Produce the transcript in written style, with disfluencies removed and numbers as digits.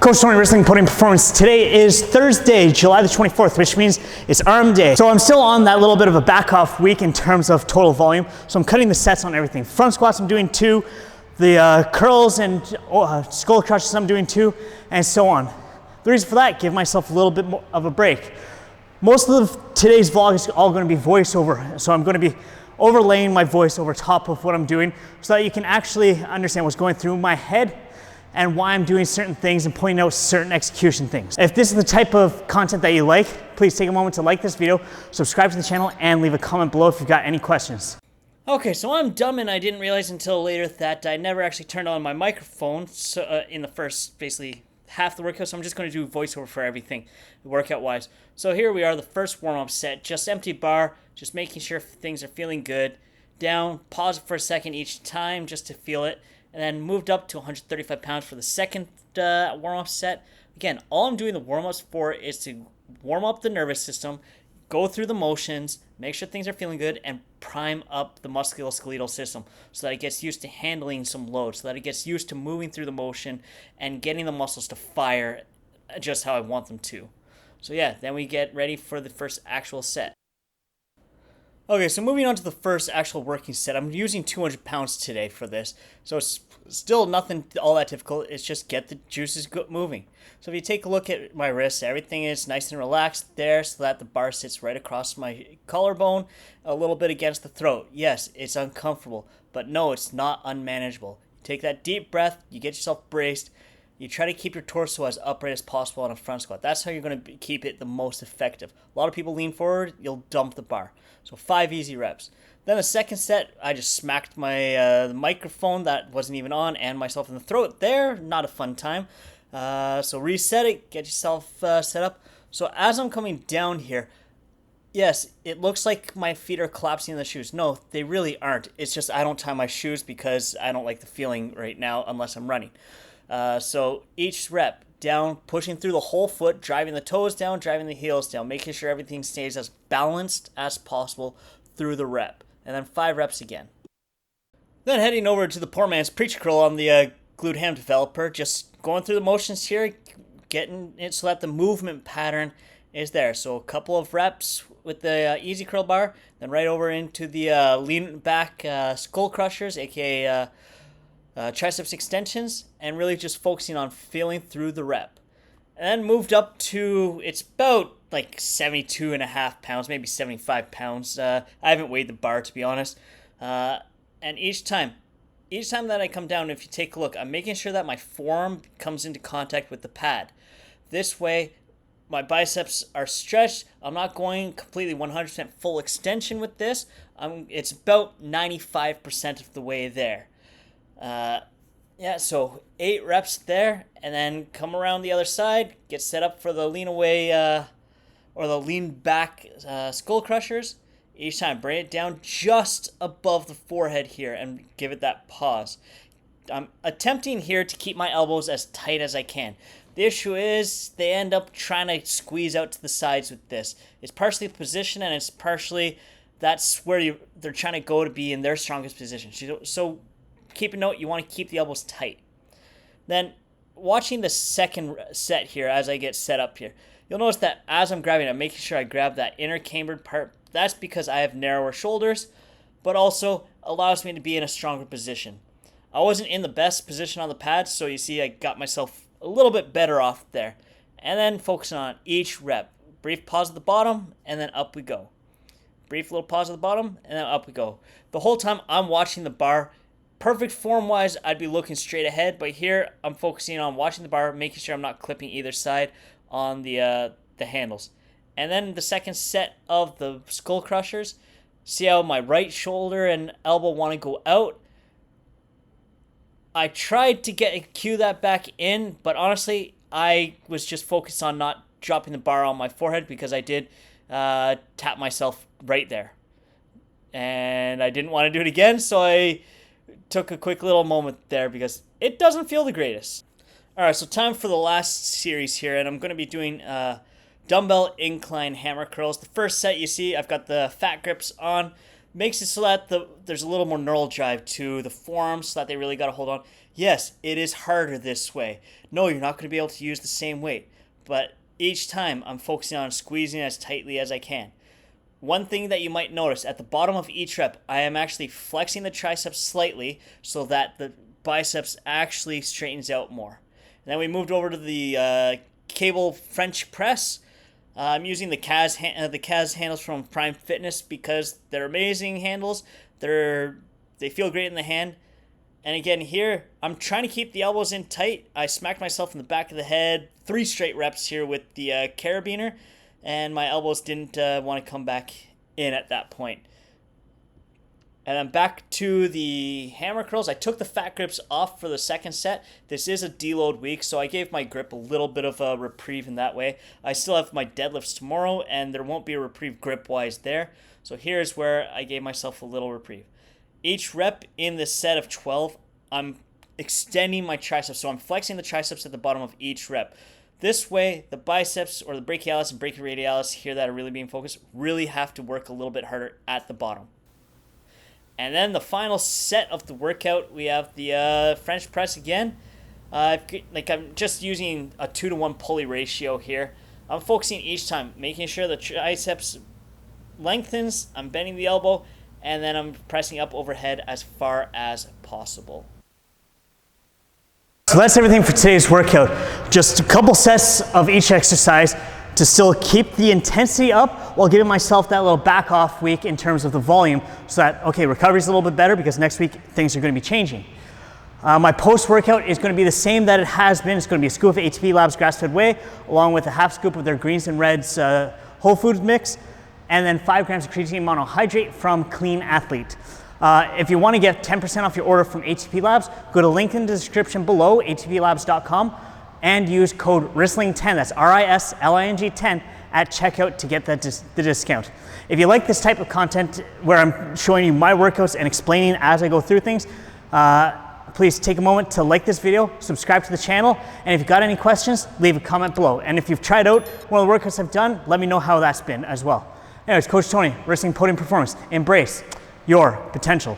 Coach Tony Wrestling Podium Performance. Today is Thursday, July the 24th, which means it's arm day. So I'm still on that little bit of a back off week in terms of total volume. So I'm cutting the sets on everything. Front squats I'm doing 2, the curls and skull crushes I'm doing 2, and so on. The reason for that, give myself a little bit more of a break. Most of today's vlog is all going to be voiceover. So I'm going to be overlaying my voice over top of what I'm doing so that you can actually understand what's going through my head and why I'm doing certain things and pointing out certain execution things. If this is the type of content that you like, please take a moment to like this video, subscribe to the channel, and leave a comment below if you've got any questions. Okay, so I'm dumb and I didn't realize until later that I never actually turned on my microphone in the first, basically, half the workout, so I'm just going to do voiceover for everything, workout-wise. So here we are, the first warm-up set, just empty bar, just making sure things are feeling good. Down, pause for a second each time just to feel it, and then moved up to 135 pounds for the second warm-up set. Again, all I'm doing the warm-ups for is to warm up the nervous system, go through the motions, make sure things are feeling good, and prime up the musculoskeletal system so that it gets used to handling some load, so that it gets used to moving through the motion and getting the muscles to fire just how I want them to. So yeah, then we get ready for the first actual set. Okay, so moving on to the first actual working set. I'm using 200 pounds today for this, so it's still nothing all that difficult. It's just get the juices moving. So if you take a look at my wrists, everything is nice and relaxed there so that the bar sits right across my collarbone, a little bit against the throat. Yes, it's uncomfortable, but no, it's not unmanageable. Take that deep breath, you get yourself braced, you try to keep your torso as upright as possible on a front squat. That's how you're going to keep it the most effective. A lot of people lean forward, you'll dump the bar. So 5 easy reps. Then the second set, I just smacked my microphone that wasn't even on and myself in the throat there. Not a fun time. So reset it, get yourself set up. So as I'm coming down here, yes, it looks like my feet are collapsing in the shoes. No, they really aren't. It's just I don't tie my shoes because I don't like the feeling right now unless I'm running. So each rep, down, pushing through the whole foot, driving the toes down, driving the heels down, making sure everything stays as balanced as possible through the rep. And then 5 reps again. Then heading over to the poor man's preacher curl on the glute ham developer, just going through the motions here, getting it so that the movement pattern is there. So a couple of reps with the easy curl bar, then right over into the lean back skull crushers, aka triceps extensions, and really just focusing on feeling through the rep. And then moved up to, it's about like 72 and a half pounds, maybe 75 pounds. I haven't weighed the bar, to be honest. And each time that I come down, if you take a look, I'm making sure that my forearm comes into contact with the pad. This way, my biceps are stretched. I'm not going completely 100% full extension with this. It's about 95% of the way there. Yeah, so 8 reps there, and then come around the other side, get set up for the lean away, or the lean back skull crushers. Each time, bring it down just above the forehead here, and give it that pause. I'm attempting here to keep my elbows as tight as I can. The issue is, they end up trying to squeeze out to the sides with this. It's partially the position, and it's partially, that's where they're trying to go to be in their strongest position. So keep a note, you want to keep the elbows tight. Then, watching the second set here as I get set up here, you'll notice that as I'm grabbing, I'm making sure I grab that inner cambered part. That's because I have narrower shoulders, but also allows me to be in a stronger position. I wasn't in the best position on the pad, so you see I got myself a little bit better off there. And then focusing on each rep. Brief pause at the bottom, and then up we go. Brief little pause at the bottom, and then up we go. The whole time I'm watching the bar. Perfect form-wise, I'd be looking straight ahead, but here I'm focusing on watching the bar, making sure I'm not clipping either side on the handles. And then the second set of the skull crushers, see how my right shoulder and elbow want to go out. I tried to cue that back in, but honestly, I was just focused on not dropping the bar on my forehead because I did tap myself right there. And I didn't want to do it again, so I took a quick little moment there because it doesn't feel the greatest. Alright, so time for the last series here, and I'm going to be doing dumbbell incline hammer curls. The first set you see, I've got the fat grips on. Makes it so that there's a little more neural drive to the forearms so that they really got to hold on. Yes, it is harder this way. No, you're not going to be able to use the same weight, but each time I'm focusing on squeezing as tightly as I can. One thing that you might notice, at the bottom of each rep, I am actually flexing the triceps slightly so that the biceps actually straightens out more. And then we moved over to the cable French press. I'm using the CAS handles from Prime Fitness because they're amazing handles. They feel great in the hand. And again, here, I'm trying to keep the elbows in tight. I smacked myself in the back of the head 3 straight reps here with the carabiner, and my elbows didn't want to come back in at that point. And I'm back to the hammer curls. I took the fat grips off for the second set. This is a deload week, so I gave my grip a little bit of a reprieve in that way. I still have my deadlifts tomorrow, and there won't be a reprieve grip-wise there. So here's where I gave myself a little reprieve. Each rep in this set of 12, I'm extending my triceps, so I'm flexing the triceps at the bottom of each rep. This way, the biceps or the brachialis and brachioradialis here that are really being focused really have to work a little bit harder at the bottom. And then the final set of the workout, we have the French press again. I'm just using a 2-to-1 pulley ratio here. I'm focusing each time, making sure the triceps lengthens, I'm bending the elbow, and then I'm pressing up overhead as far as possible. So that's everything for today's workout. Just a couple sets of each exercise to still keep the intensity up while giving myself that little back off week in terms of the volume so that, okay, recovery's a little bit better because next week things are going to be changing. My post-workout is going to be the same that it has been. It's going to be a scoop of ATP Labs grass-fed whey along with a half scoop of their greens and reds whole foods mix, and then 5 grams of creatine monohydrate from Clean Athlete. If you want to get 10% off your order from ATP Labs, go to link in the description below, atplabs.com, and use code RISLING10, that's RISLING 10, at checkout to get the discount. If you like this type of content where I'm showing you my workouts and explaining as I go through things, please take a moment to like this video, subscribe to the channel, and if you've got any questions, leave a comment below. And if you've tried out one of the workouts I've done, let me know how that's been as well. Anyways, Coach Tony, Wrestling Podium Performance. Embrace your potential.